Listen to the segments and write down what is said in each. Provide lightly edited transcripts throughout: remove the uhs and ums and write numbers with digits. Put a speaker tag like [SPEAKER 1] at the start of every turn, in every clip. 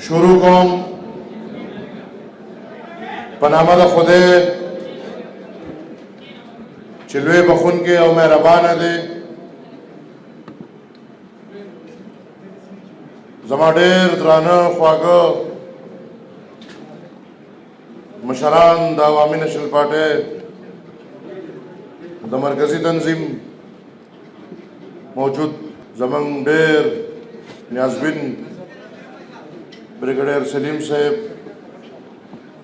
[SPEAKER 1] شروع کوم په نامه د خدای چې لوی بخونکی او مهربانه دی. زما ډېر درانه خواږه مشران د عوامي نېشنل پارټۍ د مرکزي تنظیم موجود زمونږ ډېر نیازبین بریگیډیر سلیم صاحب،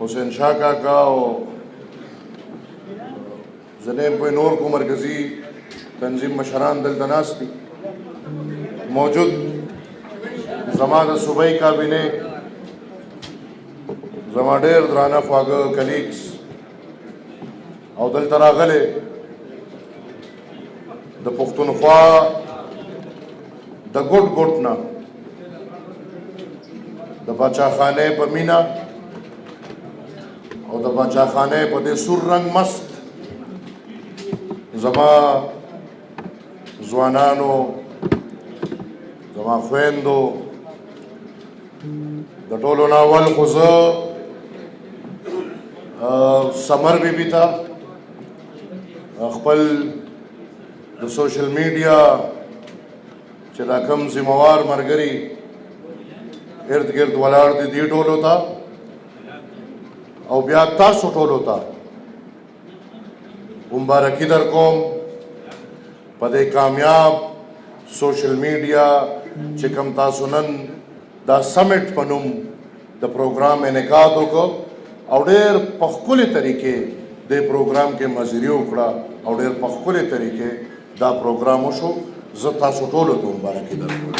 [SPEAKER 1] حسین شاہ کاکا او زنیم پوی نور کو مرکزی تنظیم مشران دلته ناست دي، موجود زما د صوبائی کابینه زما ډېر درانه خواږه کلیګز او دلته راغلي د پښتونخوا د ګوټ ګوټ نه د باچاخانه په مینا او د باچاخانه په دې سور رنگ مست زما ځوانانو، زما خویندو، د ټولو نه اول خو زه سمر بیبي ته خپل د سوشل میډیا چې دا کوم ذمہوار ملګري ارد گرد ولاړ دي دې ټولو ته او بیا تاسو ټولو ته مبارکي در کوم په دې کامیاب سوشل میډیا چې کوم تاسو نن دا سمټ په نوم د پروګرام انعقاد وکړو او ډېر په ښکلې طریقې دې پروګرام کې مزیري وکړه او ډېر په ښکلې طریقې دا پروګرام وشو. زه تاسو ټولو ته مبارکي در کوم.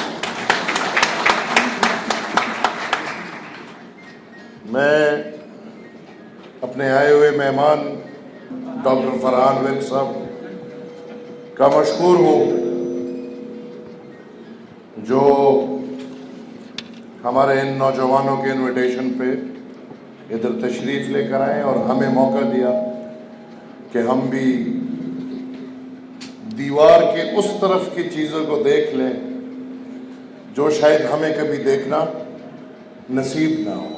[SPEAKER 1] میں اپنے آئے ہوئے مہمان ڈاکٹر فرحان ویل صاحب کا مشکور ہوں جو ہمارے ان نوجوانوں کے انویٹیشن پہ ادھر تشریف لے کر آئے اور ہمیں موقع دیا کہ ہم بھی دیوار کے اس طرف کی چیزوں کو دیکھ لیں جو شاید ہمیں کبھی دیکھنا نصیب نہ ہو.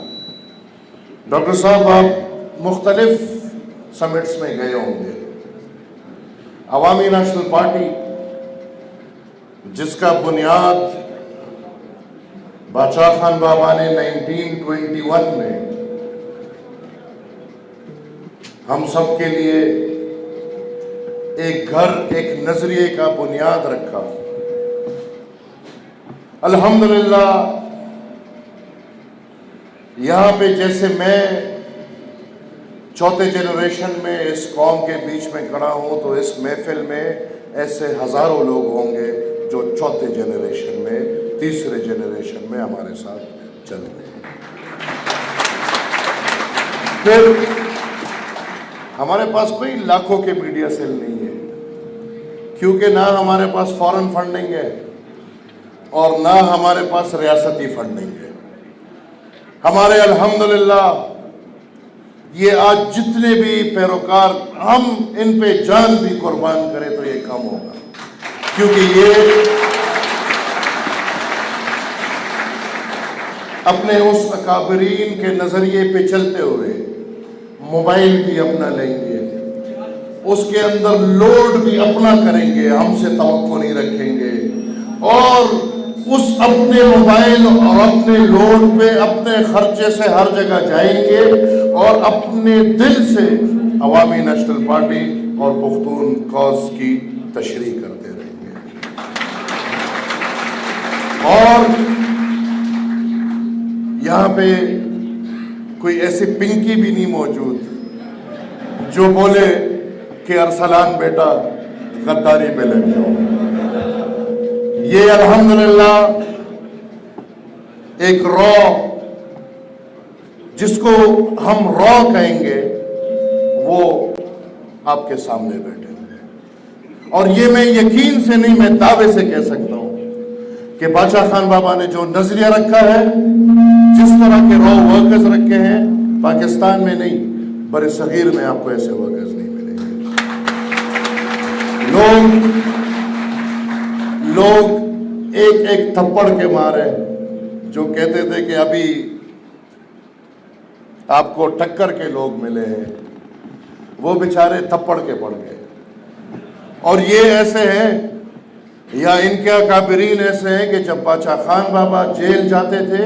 [SPEAKER 1] ڈاکٹر صاحب آپ مختلف سمٹس میں گئے ہوں گے. عوامی نیشنل پارٹی جس کا بنیاد باچا خان بابا نے 1921 میں ہم سب کے لیے ایک گھر، ایک نظریے کا بنیاد رکھا. الحمدللہ یہاں پہ جیسے میں چوتھے جنریشن میں اس قوم کے بیچ میں کھڑا ہوں تو اس محفل میں ایسے ہزاروں لوگ ہوں گے جو چوتھے جنریشن میں، تیسرے جنریشن میں ہمارے ساتھ چل رہے ہیں. پھر ہمارے پاس کوئی لاکھوں کے میڈیا سیل نہیں ہے کیونکہ نہ ہمارے پاس فارن فنڈنگ ہے اور نہ ہمارے پاس ریاستی فنڈنگ ہے. ہمارے الحمدللہ یہ آج جتنے بھی پیروکار ہم ان پہ جان بھی قربان کریں تو یہ کم ہوگا کیونکہ یہ اپنے اس اکابرین کے نظریے پہ چلتے ہوئے موبائل بھی اپنا لیں گے، اس کے اندر لوڈ بھی اپنا کریں گے، ہم سے توقع نہیں رکھیں گے اور اس اپنے موبائل اور اپنے لوڈ پہ اپنے خرچے سے ہر جگہ جائیں گے اور اپنے دل سے عوامی نیشنل پارٹی اور پختون کاز کی تشریح کرتے رہیں گے. اور یہاں پہ کوئی ایسی پنکی بھی نہیں موجود جو بولے کہ ارسلان بیٹا غداری پہ لگ جاؤ. یہ الحمدللہ ایک را جس کو ہم را کہیں گے وہ آپ کے سامنے بیٹھے ہیں. اور یہ میں یقین سے نہیں، میں دعوے سے کہہ سکتا ہوں کہ باچا خان بابا نے جو نظریہ رکھا ہے، جس طرح کے را ورکرز رکھے ہیں، پاکستان میں نہیں بر صغیر میں آپ کو ایسے ورکرز نہیں ملیں گے. لوگ ایک ایک تھپڑ کے مارے जो कहते थे कि अभी आपको टक्कर के लोग मिले हैं, वो बेचारे थप्पड़ के पड़ गए। और ये ऐसे हैं या इनके अकाबरीन ऐसे हैं कि जब बादशाह खान बाबा जेल जाते थे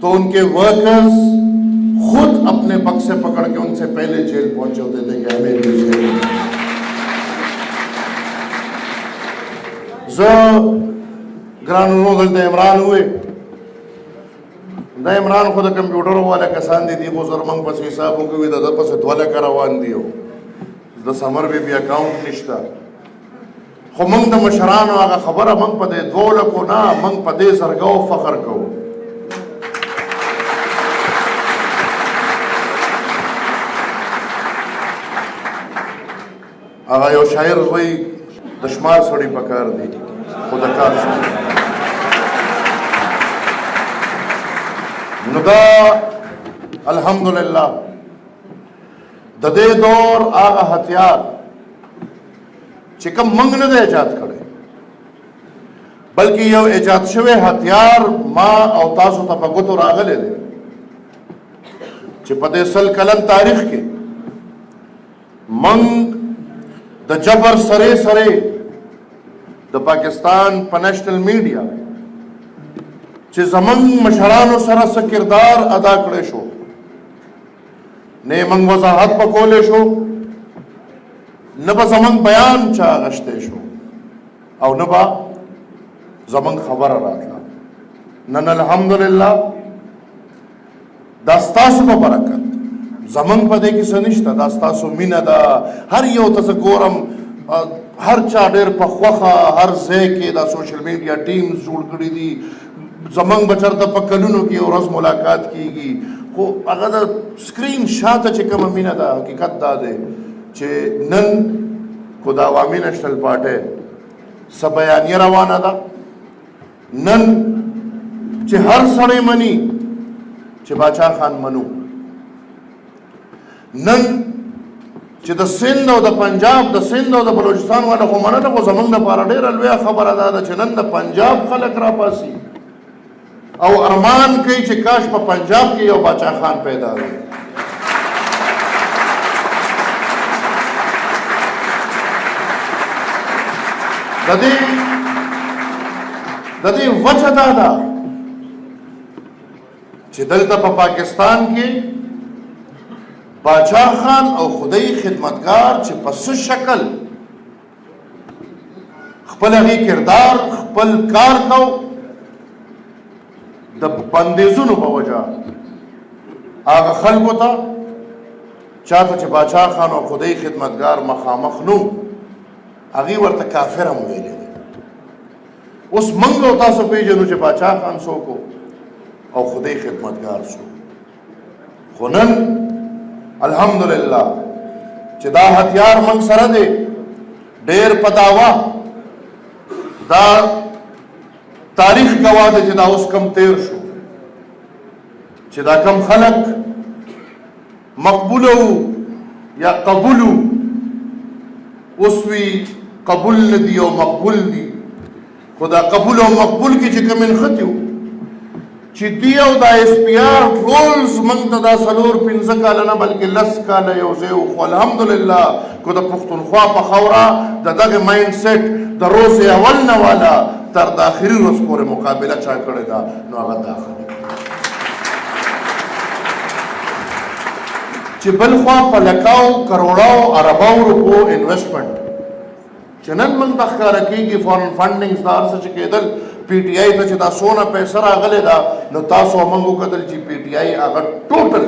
[SPEAKER 1] तो उनके वर्कर्स खुद अपने बक्से पकड़ के उनसे पहले जेल पहुंचे होते थे कि हमें भी जेल। जो ग्रानुनो दल इमरान हुए द इमरान खुद कंप्यूटर वाले कसान दी वो जरमंग पस हिसाबों की विदा पस ध्वले करवान दियो द समर भी अकाउंट निश्ता खो मंग द मशरान आगा खबर मंग पदे दौल को ना मंग पदे सरगो फखर को आगा यो शायर हुई दशमार सड़ी पकार दी खुदा कार नुदा अल्हम्दुलिल्लाह ददे दौर आगा हथियार चिकम मंग न दे इजाद करे बल्कि यो इजाद शवे हथियार मां और तासु तपगुतो रागले दे चिपदे सल कलन तारीख के मंग द जबर सरे सरे द पाकिस्तान पर नेशनल मीडिया चे जमंग मशरानो सरस किरदार अदा करे शो ने मंग वजाहत पकोले शो नबा जमंग बयान चा गश्ते शो और नबा जमंग खबर रहा था नन अल्हम्दुलिल्लाह दास्तासु को बरकत जमंग पदे की सनिश्ता दास्तासु मिनदा हर यो तसकोरम हर चाडेर पखवखा हर जे के दा सोशल मीडिया टीम्स जुड़ करी दी जमंग बचर द पकलुनो की और मुलाकात कीगी को अगर स्क्रीन शॉट चे कम मीना दा हकीकत दा दे चे नन को दा अवामी नेशनल पार्टी सब बयानिया रवाना दा नन चे हर सड़े मनी चे बादशाह खान मनु नन चे द सिंध और द पंजाब द सिंध और द बलूचिस्तान वाला को मना को जमंग द पारा ढेर अलविया खबर अदा दा चे नन द पंजाब खलक रा पासी और अरमान कई चे काश पर पंजाब के यो बादशाह खान पैदा हुए ददी वजह दादा चे दलता पर पाकिस्तान के बादशाह खान और खुदाई खिदमतगार चे पस शक्ल खपल अगी किरदार खपल कार को द बंदेजुन बवजा आगा खल्क होता चाहता चे बादशाह खान और खुदाई खिदमतगार मखामखनू अगी वर्त काफिर हम वेले उस मंग होता सो पेजनु चे बादशाह खान सो को और खुदाई खिदमतगार सो खुनन अल्हम्दुलिल्लाह चिदा हथियार मंग सरदे डेर पदावा दा तारीख गवा दे चिदा उस कम तेर शो चिदा कम खलक मकबूलो या कबूलू उसवी कबूल न दियो मकबूल दी खुदा कबूल और मकबूल की चिकमिन खत्यू चिदियो दा एसपीआर रोल्स मंगदा सलूर पिंजा कालना बल्कि लस काला योजे अल्हम्दुलिल्लाह को द पुख्तनख्वा पखौरा द दग माइंडसेट द रोज अवल न वाला तर दाखिरी रोज पूरे मुकाबला चा करेगा नो आगा दाखिल चिबल ख्वा पलकाओ करोड़ों अरबों रुपयों इन्वेस्टमेंट चनन मन तख्कार की फॉरेन फंडिंग दार से केदल पीटीआई पे चिता सोना पैसा रागले दा न तासो मंगू कदल जी पीटीआई अगर टोटल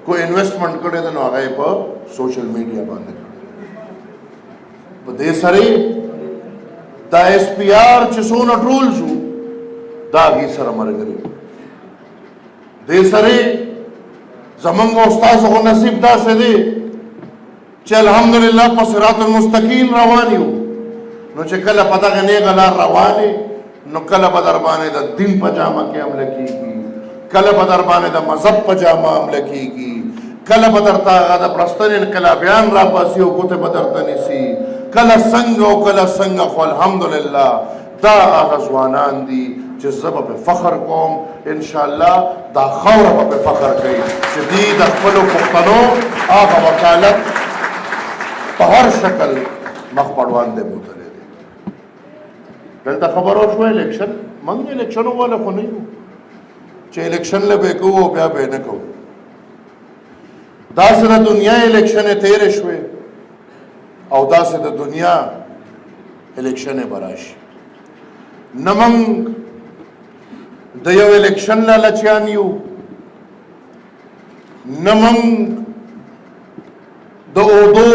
[SPEAKER 1] को इन्वेस्टमेंट करे द न आगे पर सोशल मीडिया बांधे दे सरे दा एसपीआर च सोना ट्रोल जू दागी सर मर गरी दे सरे जमंग उस्ताद हो नसीब दा से दे चल अल्हम्दुलिल्लाह पर सिरातुल मुस्तकीम रवानी हो नो चे कल पता गने गला रवानी नो कल बदरबाने दा दिन पजामा के अमल की कल बदरबाने दा मजहब पजामा अमल की कल बदरता दा प्रस्तन कल बयान रा पासियो कोते बदरतनी सी कल संग खो अल्हम्दुलिल्लाह दा आगजवानान दी چې زه به فخر کوم ان شاء الله دا خوره به فخر کوي چې دوی د خپلو پښتنو هغه وکالت په هر شکل مخ په وړاندې بوتلی دی. دلته خبره وشوه الیکشن، موږ الیکشن والا خو نه یو چې الیکشن له به کوو او بیا به نه کوو. داسې د دنیا الیکشنې تېرې شوې او داسې د دنیا الیکشنې به راشي. نه موږ د یو الیکشن لالچیان یو، نه موږ د عہدو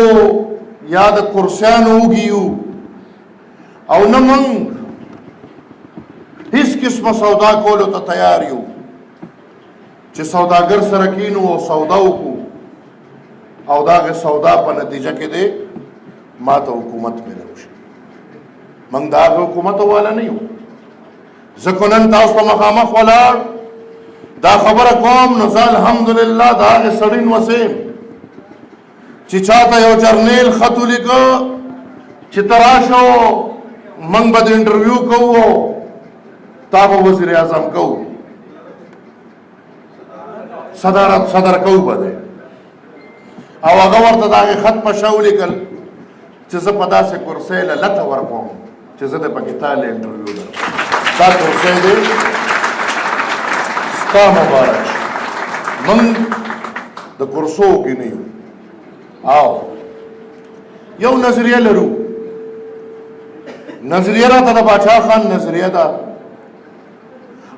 [SPEAKER 1] یا د کرسیانو وږي یو، او نه موږ هیڅ قسمه سودا کولو ته تیار یو چې سوداګر سره کینو او سودا وکړو او د هغې سودا په نتیجه کې دی ما ته حکومت میلاو شي. موږ د هغه حکومت والا نه یو. زه خو نن تاسو ته مخامخ ولاړ دا خبره کوم نو زه الحمدلله د هغې سړي نوسې یم چې چاته یو جرنیل خط ولیکه چې ته راشه موږ به د انټرویو کوو تا به وزیر اعظم کوو صدر کوو به دی او هغه ورته د هغې خط په شا ولیکل چې زه په داسې کرسۍ له لته ورکوم چې زه د پکې تا له انټرویو درکوم. دا کرسۍ دی ستا مبارک شي. موږ د کرسو کې نه یو. او یو نظریه لرو، نظریه راته د باچا خان نظریه ده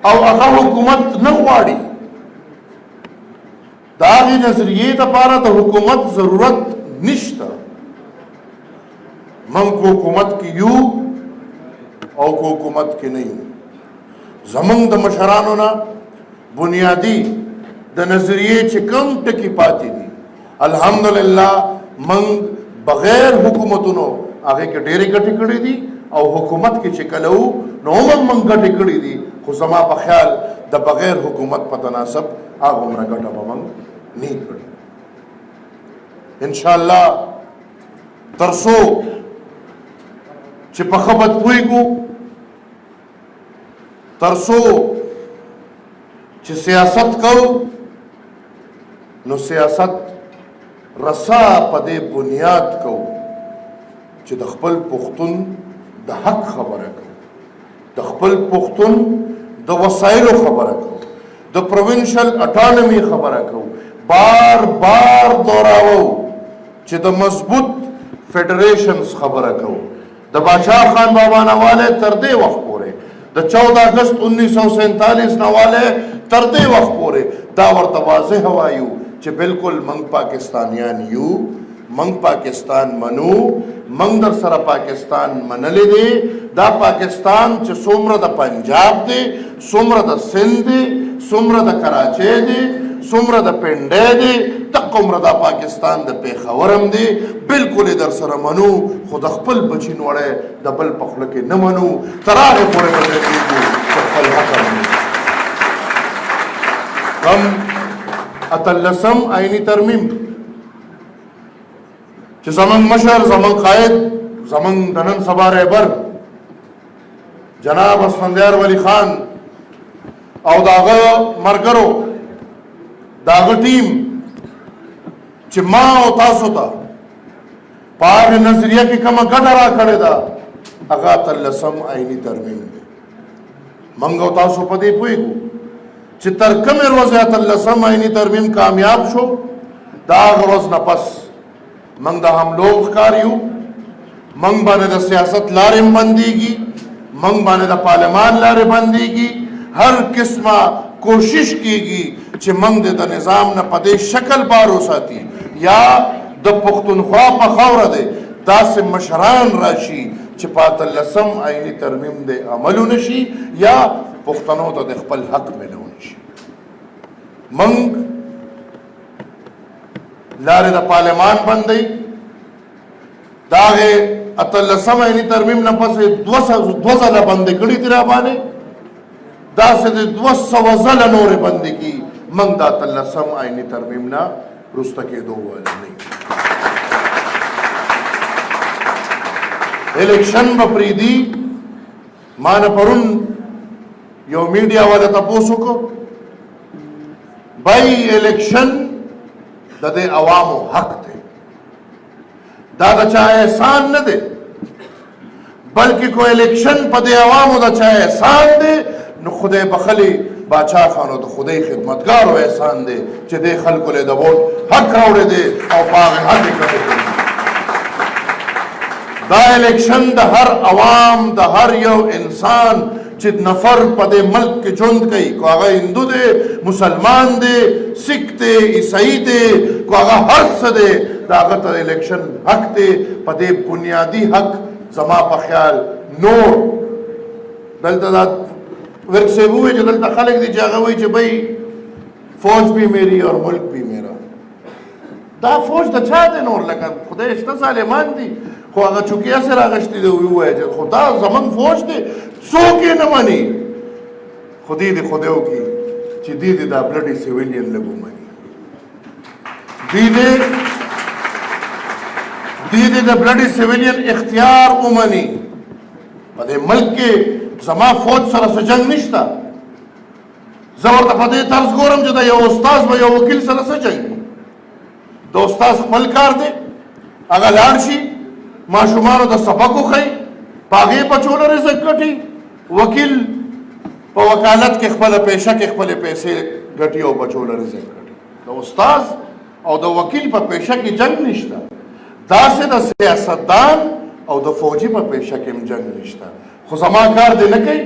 [SPEAKER 1] او هغه حکومت نه غواړي. د هغې نظریې دپاره د حکومت ضرورت نشته. موږ کو حکومت کې یو او کو حکومت کې نه یو. زموږ د مشرانو نه بنیادي د نظریې چې کوم ټکي پاتې دي الحمدلله موږ بغیر حکومتونو هغې کې ډېرې ګټې کړې دي او حکومت کې چې کله وو نو هم موږ ګټې کړې دي، خو زما په خیال د بغیر حکومت په تناسب هغومره ګټه به موږ نه کړې. انشاءالله تر څو چې په ښه بد پوهېږو، تر څو چې سیاست کوو نو سیاست رسا په دې بنیاد کوو چې د خپل پښتون د حق خبره کوو، د خپل پښتون د وسایلو خبره کوو، د پروینشل اټانومي خبره کوو. بار بار دوراوو چې د مضبوط فیډریشنز خبره کوو. د باچا خان بابا نواله تر دې وخت پورې، د 14 اگست 1947 نواله تر دې وخت پورې دا ورته واضح وایو چې بالکل موږ پاکستانیان یو، موږ پاکستان منو، موږ در سره پاکستان منلی دی. دا پاکستان چې څومره د پنجاب دی، څومره د سند دی، څومره د کراچۍ دی، څومره د پنډۍ دی، دقه عمره دا پاکستان د پېښور هم دی. بالکل یې در سره منو، خو د خپل بچي نوړی د بل په خوله کې نه منو. تر هغې پورې به درېږو چې خپل حق منو. کم 18 آئینی ترمیم چې زمونږ مشر، زمونږ قائد، زمونږ د نن سبا رهبر جناب اسفندیار ولی خان او د هغه ملګرو، د هغه ټیم چې ما او تاسو ته په هغې نظریه کې کومه ګټه راکړې ده هغه 18 آئیني ترمیم دی. موږ او تاسو په دې پوهېږو چې تر کومې ورځې 18 آئیني ترمیم کامیاب شو د هغه ورځ نه پس موږ د حملو ښکار یو. موږ باندې د سیاست لارې هم بندېږي، موږ باندې د پارلمان لارې بندېږي. هر قسمه کوشش کیږي چې موږ د نظام نه په دې شکل بار وساتي یا د پښتونخوا په خاوره دی داسې مشران راشي چې په 18 آئیني ترمیم دی عمل ونشي یا پښتنو ته د خپل حق میلاو نشي. موږ لارې د پارلمان بندوي، د هغې 18 آئیني ترمیم نه پسې 2 ځله بندې کړي دي را باندې، داسې د 200 ځله نورې بندې کړي. موږ د 18 آئیني ترمیم نه وروسته کېدو والا نه یو. الیکشن به پرېږدي. ما نه پرون یو میډیا والا تاسو کو بای الیکشن د دې عوامو حق دی دا د چا احسان نه دی بلکې کو الیکشن په دې عوامو د چا احسان دی نو خدای بخلی باچا خانو د خدای خدمتګار او احسان دی چې د خلکو له د ووټ حق راوړي دي او پاغه حق کوي دا الیکشن د هر عوام د هر یو انسان چې نفر په دې ملک کې ژوند کوي کو هغه هندو دی مسلمان دی سکھ دی عیسائی دی کو هغه هر څه دی دا هغه ته الیکشن حق دی په دې بنیادی حق زما په خیال نور دلته دا ورک سے ہوئے جو دلتا خلق دی جاگا ہوئی چھ بھئی فوج بھی میری اور ملک بھی میرا دا فوج دا چاہ دے نور لکن خدا اشتا سالمان دی خو آگا چکیا سے راگشتی دے ہوئی ہوئے چھ خدا زمن فوج دے سو کے نمانی خودی دی خودیو کی چھ دی دی دا بلڈی سیویلین لگو منی دی دی دا بلڈی سیویلین اختیار امانی پدے ملک کے زما فوج سره څه جنگ نشته زه ورته په دې طرز ګورم چې د یو استاد و یو وکیل سره څه جنګ د استاد خپل کار دی هغه لاړ شي ماشومانو ته سبق وښیي په هغې بچو له رزق ګټي وکیل په وکالت کې خپله پیشه کې خپلې پیسې ګټي او بچو له رزق ګټي د استاد او د وکیل په پیشه کې جنگ نشته داسې د سیاستدان او د فوجي په پیشه کې هم جنگ نشته خو زما کار دی نه کوي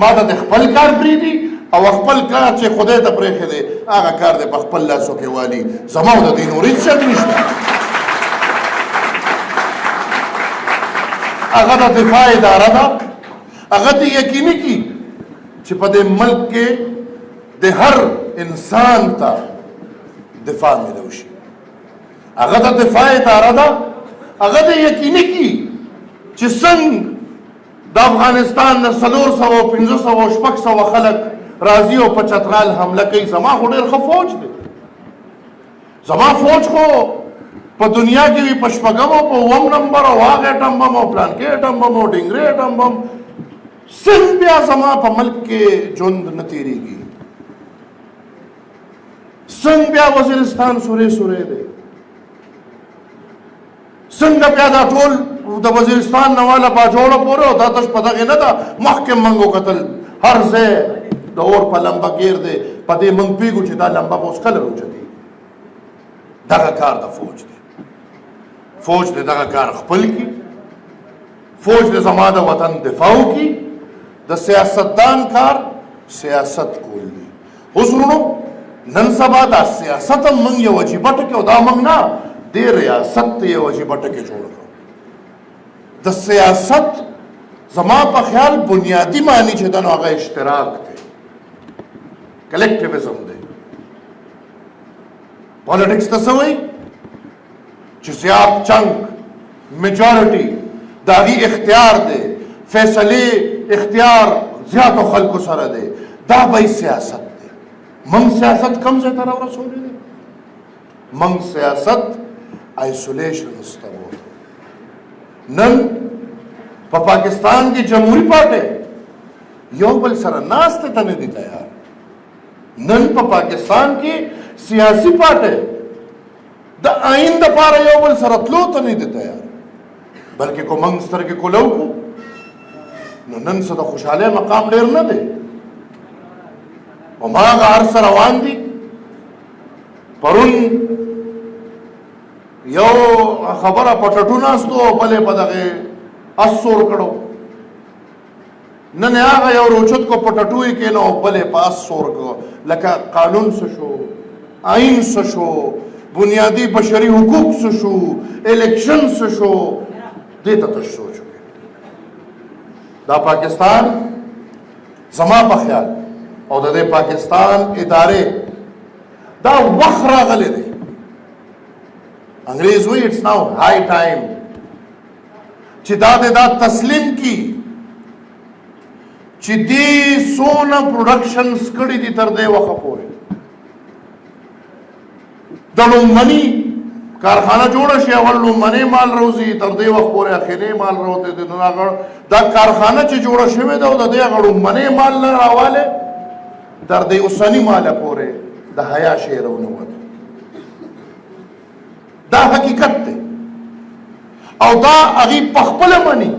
[SPEAKER 1] ما ته د خپل کار پرېږدي او خپل کار چې خدای ته پرېښی دی هغه کار دی په خپل لاسو کې والي زما د دې نور هېڅ شک نشته هغه د دفاع اداره ده هغه ته یقیني کړي چې په دې ملک کې د هر انسان ته دفاع میلو شي هغه د دفاع اداره ده هغه ته یقیني کړي چې څنګه د افغانستان نه 400 500 600 خلک راځي او په چترال حمله کوي زما خو ډېر ښه فوج دی زما فوج خو په دنیا کې وي په شپږم او په اووم نمبر او هغه اټم بم او پلانکې اټم بم او ډنګرې اټم بم څنګه بیا زما په ملک کې ژوند نه تېرېږي څنګه بیا وزیرستان سورې سورې دی څنګه بیا دا ټول د وزیرستان نه والا باجوړه پورې او دا تش په دغې نه ده مخکې موږ وکتل هر ځای د اور په لمبه ګیر دی په دې موږ پوهېږو چې دا لمبه به اوس کله راوچتېږي دغه کار د فوج دی فوج دی دغه کار خپل کړي فوج دی زما د وطن دفاع وکړي د سیاستدان کار سیاست کول دی حضورونو نن سبا دا سیاست هم موږ یو عجیبه ټکي او دا موږ نه دې ریاست ته یو عجیبه ټکي جوړ کړو د سیاست زما په خیال بنیادی معنی چې دا نو هغه اشتراک دی کلیکټیویزم دی پالیټکس ته څه وایي چې زیات چنګ میجورټي د هغې اختیار دی فیصلې اختیار زیاتو خلکو سره دی دا به سیاست دی موږ سیاست کم ځای ته راورسولی دی موږ سیاست آیسولیشنس ته نن په پاکستان کې جمهوری پارټي یو بل سره ناستې ته نه دي تیار نن په پاکستان کې سیاسي پارټي د آئین دپاره یو بل سره تلو ته نه دي تیار بلکې کو موږ سترګې کولو کو نو نن څه د خوشحالۍ مقام ډېر نه دی هماغه هر څه روان دي پرون یو خبره په ټټو ناستو او بلې په دغې اس سور کړو نن هغه یو روچت کو په ټټو یې کېنو او بلې په اس سور کړو لکه قانون څه شو آئین څه شو بنیادی بشري حقوق څه شو الیکشن څه شو دې ته تش سوچ وکړي دا پاکستان زما په خیال او د دې پاکستان ادارې دا وخت راغلی دی انګریز وی اٹس ناو ہائی ٹائم چې دا د دا تسلیم کی چې دې څونه پروډکشنز کړي دي تر دې وخت پورې د لومړني कारखाना जोड़ शे अवल मने माल रोजी तर दे वक्त पूरे अखिले माल रोते थे नागड़ दा कारखाना च जोड़ शे दो दा दे अगड़ मने माल न रावाले तर दे उसनी माल पूरे दा हया शेर उन्होंने दा हकीकत थे और दा अगी पखपल मनी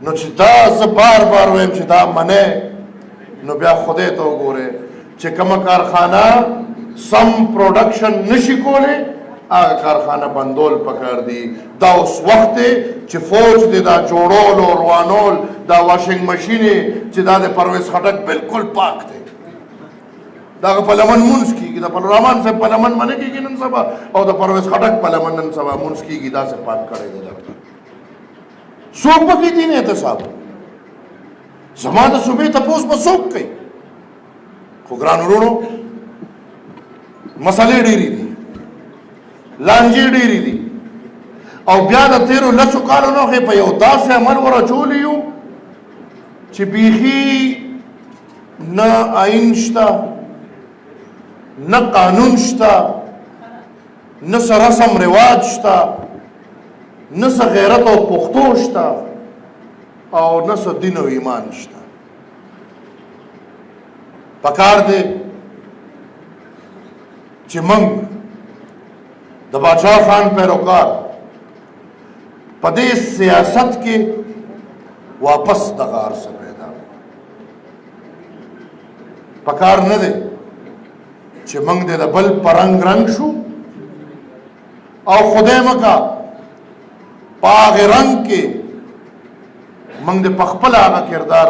[SPEAKER 1] नो चिदा ज बार बार वेम चिदा मने नो ब्या खुदे तो गोरे चे कम कारखाना सम प्रोडक्शन नशिकोले आग कारखाना बंदोल पकड़ दी दा उस वक्त चे फौज दे दा जोड़ोल और वानोल दा वॉशिंग मशीने चे दा दे परवेज खटक बिल्कुल पाक थे दा का पलमन मुंस की दा पलरामान से पलमन मने की नन सबा और दा परवेज खटक पलमन नन सबा मुंस की दा से पाक करे दे जाता सूख पकी थी ने साहब समाज सुबह तपोस बसूख कई खुगरान रोड़ो मसाले डेरी दी लांजी डेरी दी और ब्याद तेरो लसु कालो नो के पयो दास अमल वरा चोलियो चिपीखी न आइन शता न कानून शता न रसम रिवाज शता न गैरत और पुख्तो शता और न दिन और ईमान शता पकार दे चिमंग द बादशाह खान पैरोकार पदेश सियासत के वापस दगार से पैदा पकार न दे चिमंग दे दबल परंग रंग शू और खुदे मका पाग रंग के मंग दे पखपल आगा किरदार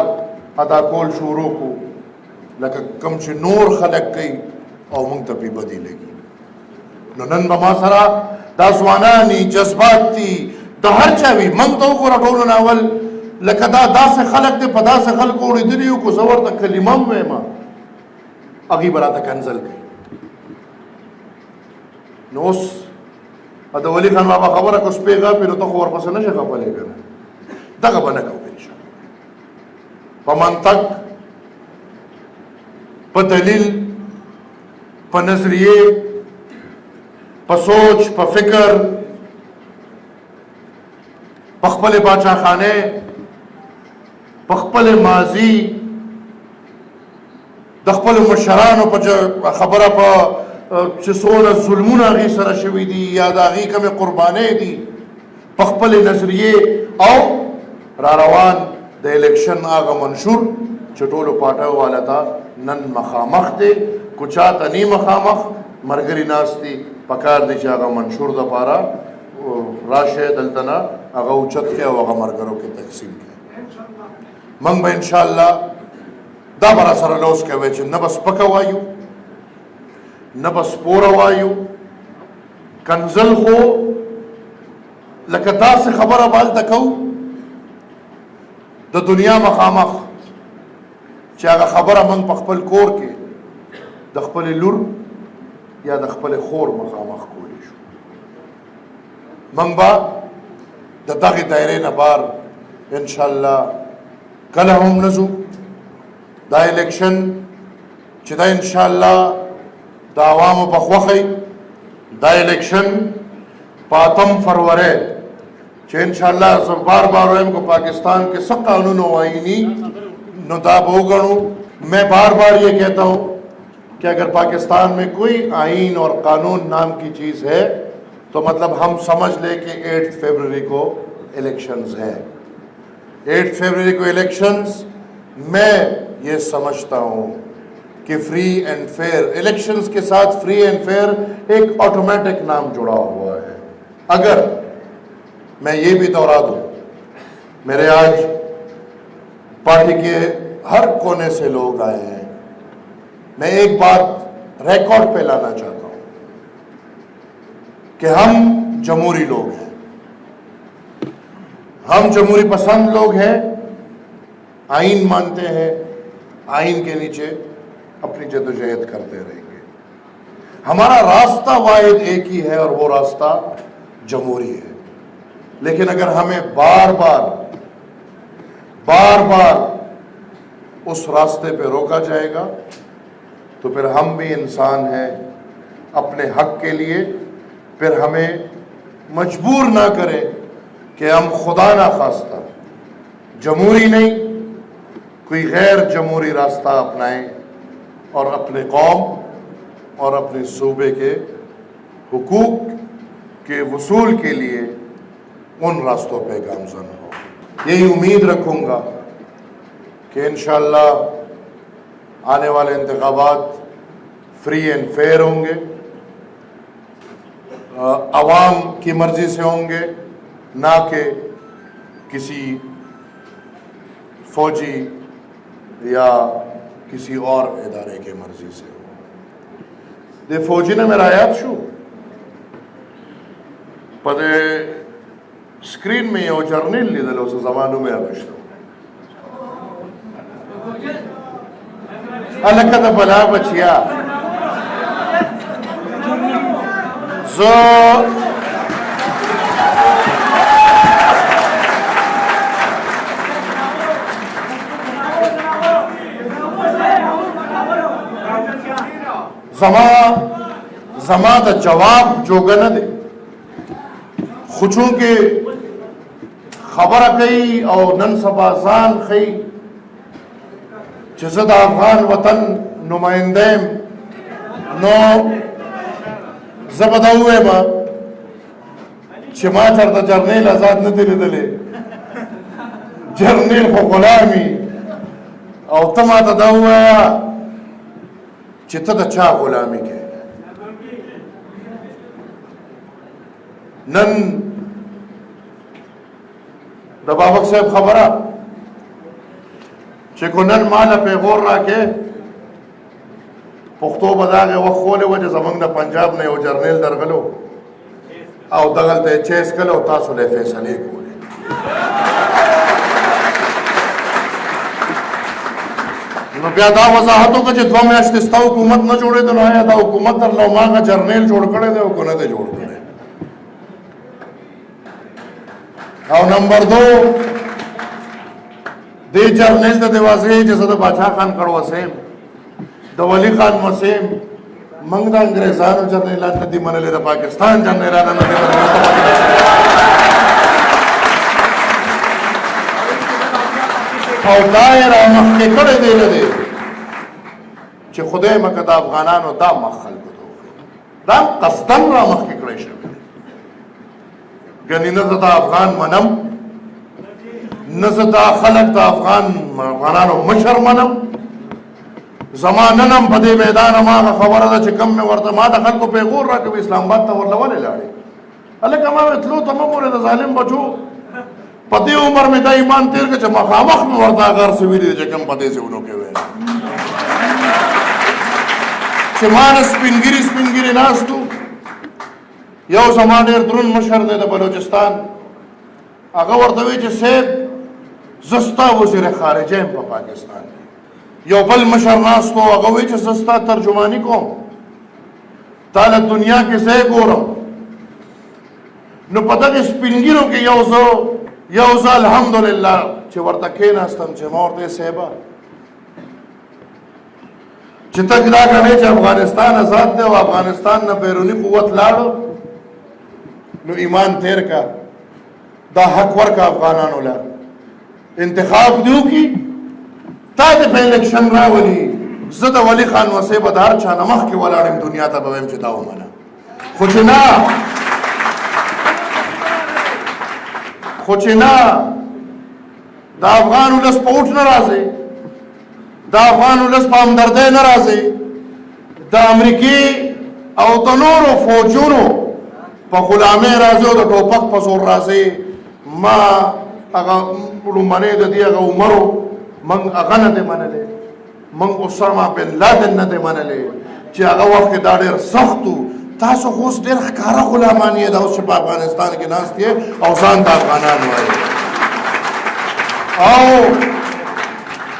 [SPEAKER 1] अदा कोल शूरों को लका कम से नूर खलक गई और मंग तपी बदी लगी नन बमा सरा दासवानानी जज्बाती दहर चावी मंग तो को रटोल नावल लकदा दा से खलक दे पदा से खलक उड़ी दिलियो को जवर तक कलिमम में मा अगी बरा तक अंजल गई नोस अदा वली खान बाबा खबर को स्पेगा फिर तो खबर पसंद न शका पलेगा दगा बना को इंशाल्लाह पमन तक पदलील प नजरिए प सोच प फिक्र पखपल बादशाह खाने पखपल माजी दखपल मशरान प खबर प सोना जुल्मुना गी सर शवी दी या दागी कम कुर्बाने दी पखपल नजरिए और रारवान द इलेक्शन आगा मंशूर चटोलो पाटा वाला था नन मखामख दे कुचा तनी मखामख मरगरी नास्ती पकार दे जागा मंशूर द पारा राशे दलतना आगा उचत के आगा मरगरों के तकसीम के मंग में इंशाअल्लाह दा बरा सर लोस के वेच न बस पकवायु न बस पोरवायु कंजल हो लकता से खबर अबाल तकऊ द दुनिया मखामख चागा खबर मंग पखपल कोर के दखपल लुर या दखपल खोर मखामख कोलिश मंगबा दता के दायरे नबार इंशाअल्लाह कल हम नजू दा इलेक्शन चिदा इंशाअल्लाह दा आवाम बखवखई दा इलेक्शन पातम फरवरी चे इंशाअल्लाह सब बार बार को पाकिस्तान के सब कानून आईनी नुदाब हो गणू मैं बार बार ये कहता हूँ कि अगर पाकिस्तान में कोई आइन और कानून नाम की चीज़ है तो मतलब हम समझ ले कि 8 फरवरी को इलेक्शंस है 8 फरवरी को इलेक्शंस मैं ये समझता हूँ कि फ्री एंड फेयर इलेक्शंस के साथ फ्री एंड फेयर एक ऑटोमेटिक नाम जुड़ा हुआ है। अगर मैं ये भी दोहरा दूँ मेरे आज पार्टी के हर कोने से लोग आए हैं मैं एक बात रिकॉर्ड पे लाना चाहता हूं कि हम जमहूरी लोग हैं हम जमहूरी पसंद लोग हैं आइन मानते हैं आइन के नीचे अपनी जद्दोजहद करते रहेंगे हमारा रास्ता वाहिद एक ही है और वो रास्ता जमहूरी है लेकिन अगर हमें बार बार उस रास्ते पे रोका जाएगा तो फिर हम भी इंसान हैं अपने हक के लिए फिर हमें मजबूर ना करे कि हम खुदा ना खास्ता जमहूरी नहीं कोई गैर जमहूरी रास्ता अपनाएं और अपने कौम और अपने सूबे के हुकूक के वसूल के लिए उन रास्तों पे गामज़न हो। यही उम्मीद रखूँगा कि इंशाअल्लाह आने वाले इंतखाबात फ्री एंड फेयर होंगे, आवाम की मर्ज़ी से होंगे, ना कि किसी फौजी या किसी और इदारे के मर्ज़ी से हो। दे फौजी ने मेरा याद शू पदे स्क्रीन में यो जर्नल लीधल उस ज़मानों में आवश्यक अलग का बला बचिया जो जमा द जवाब जोगा न दे खुचों के खबर कई और नन सबाजान खई जसद अफगान वतन नुमाइंदे नो जबदाउए मा छिमा चरता जर्नेल आजाद न दिले दले जर्नेल को गुलामी और तमा तदाउआ चित्त अच्छा गुलामी के नन दबावक साहब खबरा चेको नन माल पे गौर राके पुख्तो बदागे वक्त खोले वजह जमंग द पंजाब ने वो जर्नल दरगलो और दगल ते चेस कलो तासुले फैसले कोले नो प्यादा वजाहतों का जितवा में अश्तिस्ता हुकूमत न जोड़े तो ना था हुकूमत तर लौमा का जर्नल जोड़ करे दे को न दे जोड़ करे और नंबर 2 दे जर्नल द देवाजे जैसे द बादशाह खान कड़वा सेम द वली खान मसेम मंग द अंग्रेजान जर्नल न दी मनले द पाकिस्तान जर्नल न दी और दायरा मख के कड़े दे दे चे खुदे मकदा अफगानानो दा मखल को दो दा कस्तन रा मख के कड़े शबे गनी नज़दा अफगान मनम नज़दा खलक दा अफगानानो मशर मनम जमाननम पदे मैदान मा का खबर दा चे कम में वर्ता मा दखल को पेगोर रा के इस्लामाबाद ता वरला वाले लाड़े अले कमा इतलो तम मोरे दा जालिम बचो पदे उम्र में दा ईमान तेर के जमा खामख में वर्ता अगर सवीरी चे कम पदे से उनो के वे चे मान स्पिनगिरी नास तू यो जमाने द्रुन मशर दे बलोचिस्तान अगर वर्तवे चे सेब जस्ता वज़ीर खारिजे में पाकिस्तान यो बल मशर नास तो अगर वे चे जस्ता तर्जुमानी को ताला दुनिया के से गोरम नो पता कि स्पिनगिरों के योज़ो अल्हम्दुलिल्लाह चे वर्ता के नास्तम चे मोर्दे सेबा चितकदा करने चे अफगानिस्तान आजाद दे और अफगानिस्तान न बैरूनी कुव्वत लाड़ो नो ईमान तेर का दा हकवर का अफगानानो ला इंतखाब दियो की ताद पे इलेक्शन रावली ज़दा वली खान वसे बदार छा नमख के वालाड़े दुनिया ता बवेम चिताओ माना खुचिना दा अफगान उलस पौठ न राजे दा अफगान उलस पाम दर्दे न राजे दा अमरीकी और तनोरो फौजूनो पर गुलामे राजे और टोपक पसोर राजे माँ अगर उम्मने दे अगर उमरो मंग अगर न दे मनले मंग उस्मा बिन लादेन न दे मनले चे अगर वक्त के दाड़े सख्तु तासो खुश देर खारा गुलामानी है दाउस शबाब अफगानिस्तान के नास दिए औसान दा अफगानान वाले आओ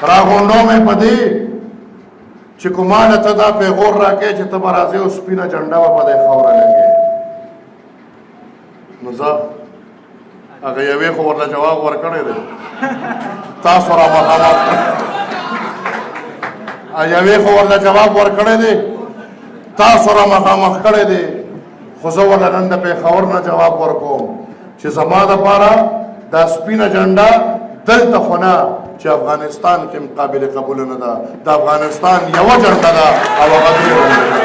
[SPEAKER 1] रागोंडो में पदे चिकुमान तदा पे गौर राके चितबराजे उस पीना झंडा व पदे खौरा लगे मजा अगर ये वे खबर ना जवाब वर करे दे तासरा मकामा आ ये वे खबर ना जवाब वर करे दे तासरा मकामा करे दे خو زه ورله نن د پېښور نه جواب ورکوم چې زما دپاره دا سپینه جنډه دلته خو نه چې افغانستان کې هم قابل قبوله نه ده د افغانستان یوه جنډه ده او هغه درې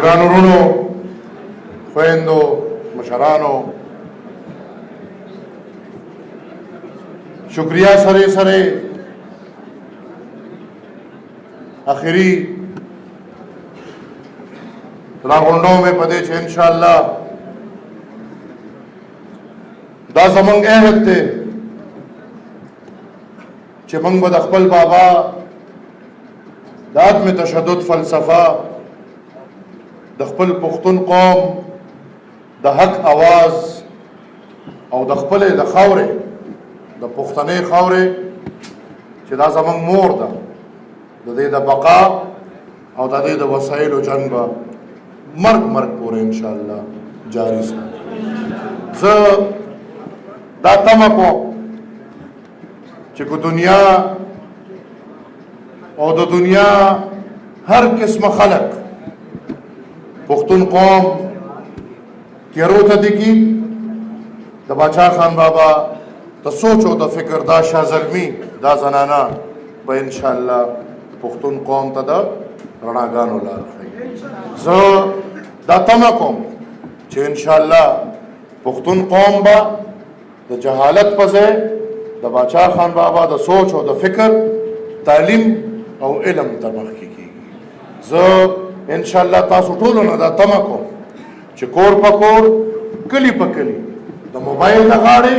[SPEAKER 1] ګرانورونو خویندو مشرانو شکریہ سره سره اخری راغونډو مې پدې چې ان شاء الله دا زمونږ عهد دی چې موږ به د خپل بابا د عدم تشدد فلسفه د خپل پښتون قوم د حق आवाज او د خپل د خاورې د پښتنې خاورې چې دا زمونږ مور ده د دې د بقا او د دې د وسایلو جنګ به مرګ پورې ان شاء الله جاری ساتو زه دا تمه کوم چې کو دنیا او د دنیا هر قسمه خلق پښتون قوم تیرو ته دي کی د باچا خان بابا د سوچ او د فکر دا شاه زلمی دا زنانا به ان شاء الله پښتون قوم ته د رڼاګانو لار ښیي زه دا تمه کوم چې ان شاء الله پښتون قوم به د جهالت په ځای د باچا خان بابا د سوچ او د فکر تعلیم او علم ته مخکې کیږي زه ان شاء الله تاسو ټولو نه دا تمه کوم چې کور په کور کلی په کلی د موبایل د غاړې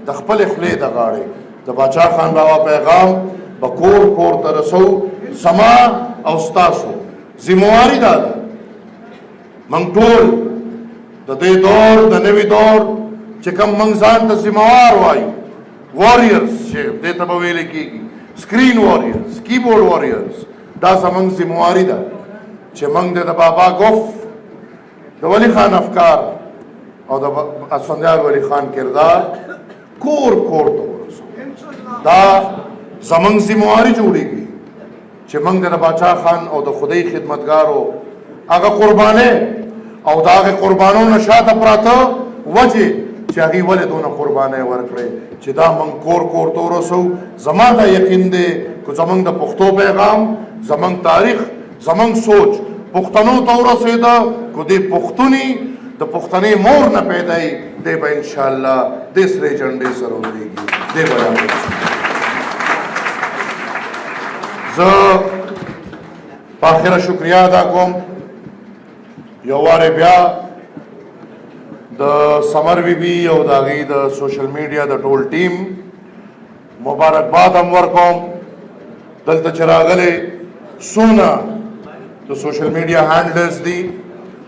[SPEAKER 1] د خپل خولې د غاړې د باچا خان بابا پیغام به کور کور ته رسو زما او ستاسو ذمہواري دا ده موږ ټول د دې دور د نوي دور چې کوم موږ ځان ته ذمہوار وایو واريرز چې دې ته به ویل کېږي سکرین واريرز کیبورډ واريرز دا زموږ ذمہواري ده چې موږ د بابا ګف د ولی خان افکار او د اسفندیار ولی خان کردار کور کور ته ورسو دا زموږ ذمہواري جوړیږي چې موږ د باچا خان او د خدای خدمتګارو هغه قربانې او دا هغه قربانو نه شاته پراته وجه چې هغې ولې دونه قربانۍ ورکړې چې دا موږ کور کور ته ورسو زما دا یقین دی که زموږ د پښتو پیغام زموږ تاریخ زموږ سوچ پښتنو ته ورسېده که دې پښتوني د پښتنې مور نه پیدا یي دی به انشاءالله دې سرې جنډې سره ودرېږي دی به زه په اخره شکریه ادا کوم یو وارې بیا د سمر بیبي او د هغې د سوشل میډیا د ټول ټیم مبارکباد هم ورکوم. دلته چې راغلی څونه د سوشل میډیا هینډلرز دي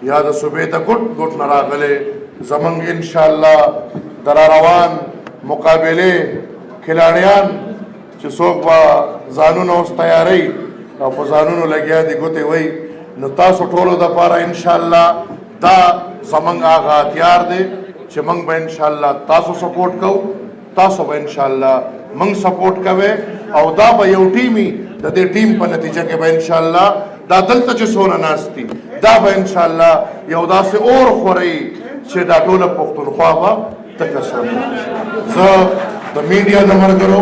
[SPEAKER 1] یا د صوبې د ګوټ نه راغلی زمونږ انشاءالله د را روان مقابلې کھلاړیان چې څوک به ځانونه اوس تیاروي او په ځانونو لګیا دي ګوتې وایي نو تاسو ټولو دپاره انشاءالله دا زمونږ هغه هتیار دی چې موږ به انشاءالله تاسو سپورټ کوو تاسو به انشاءالله موږ سپورټ کوئ او دا به یو ټیمي د دې ټیم په نتیجه کې به انشاءالله دا دلته چې څونه ناست دي دا به انشاءالله یو داسې اور خورئ چې دا ټوله پښتونخوا به تکه سره. زه د میډیا د ملګرو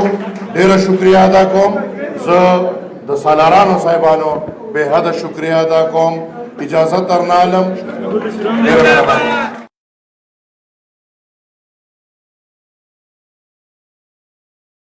[SPEAKER 1] ډېره شکریه ادا کوم. زه د سالارانو صاحبانو بې حده شکریه ادا کوم. اجازه درنه علم. ډېره